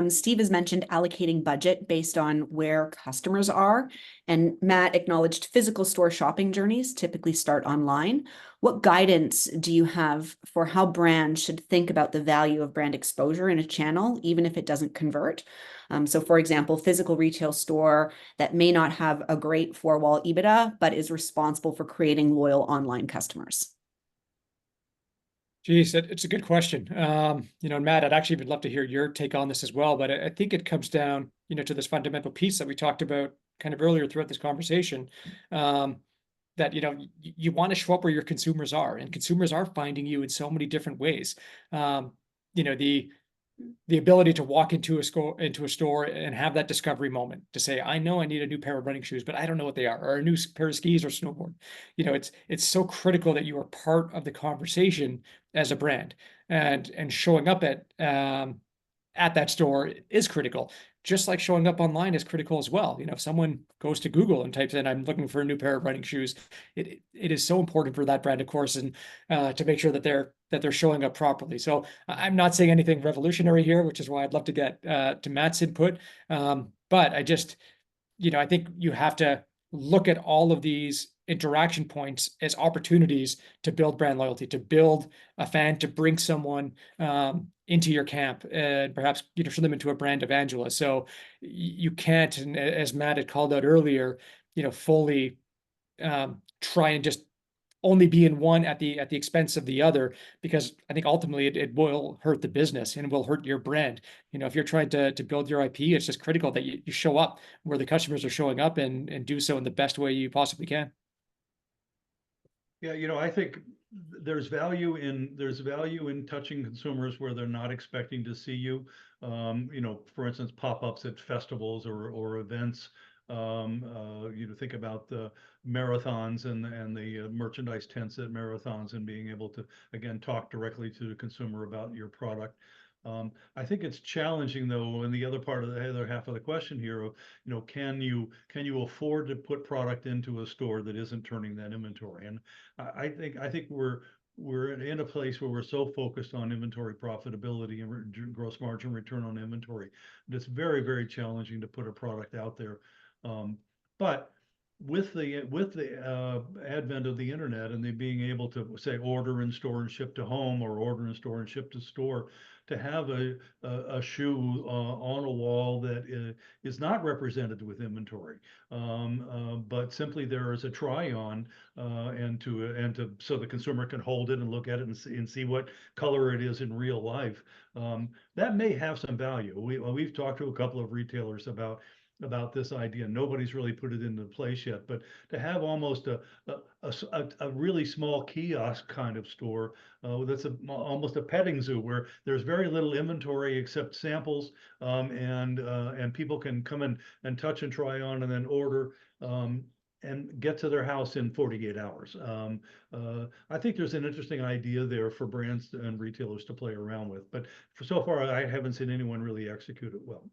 Steve has mentioned allocating budget based on where customers are, and Matt acknowledged physical store shopping journeys typically start online. What guidance do you have for how brands should think about the value of brand exposure in a channel, even if it doesn't convert? So, for example, physical retail store that may not have a great four-wall EBITDA, but is responsible for creating loyal online customers. Geez, it's a good question. Matt, I'd actually would love to hear your take on this as well, but I think it comes down, to this fundamental piece that we talked about kind of earlier throughout this conversation. That you want to show up where your consumers are, and consumers are finding you in so many different ways. The ability to walk into a store and have that discovery moment to say, I know I need a new pair of running shoes, but I don't know what they are, or a new pair of skis or snowboard. It's so critical that you are part of the conversation as a brand, and showing up at that store is critical. Just like showing up online is critical as well. If someone goes to Google and types in, I'm looking for a new pair of running shoes, it is so important for that brand, of course, and to make sure that they're showing up properly. So I'm not saying anything revolutionary here, which is why I'd love to get to Matt's input. But I think you have to look at all of these interaction points as opportunities to build brand loyalty, to build a fan, to bring someone into your camp, and perhaps turn them into a brand evangelist. So you can't, and as Matt had called out earlier, fully try and just only be in one at the expense of the other, because I think ultimately it will hurt the business and will hurt your brand. If you're trying to build your IP, it's just critical that you show up where the customers are showing up, and do so in the best way you possibly can. Yeah, I think there's value in touching consumers where they're not expecting to see you. For instance, pop-ups at festivals or events. Think about the marathons and the merchandise tents at marathons, and being able to again talk directly to the consumer about your product. I think it's challenging though, and the other part of the other half of the question here, can you afford to put product into a store that isn't turning that inventory? And I think we're in a place where we're so focused on inventory profitability and gross margin return on inventory that it's very, very challenging to put a product out there. But with the advent of the internet, and the being able to say order in store and ship to home, or order in store and ship to store, to have a shoe on a wall that is not represented with inventory, but simply there is a try on, and so the consumer can hold it and look at it and see what color it is in real life. That may have some value. We've talked to a couple of retailers about this idea. Nobody's really put it into place yet, but to have almost a really small kiosk kind of store, that's almost a petting zoo, where there's very little inventory except samples, and people can come in and touch and try on, and then order, and get to their house in 48 hours. I think there's an interesting idea there for brands and retailers to play around with, but so far I haven't seen anyone really execute it well.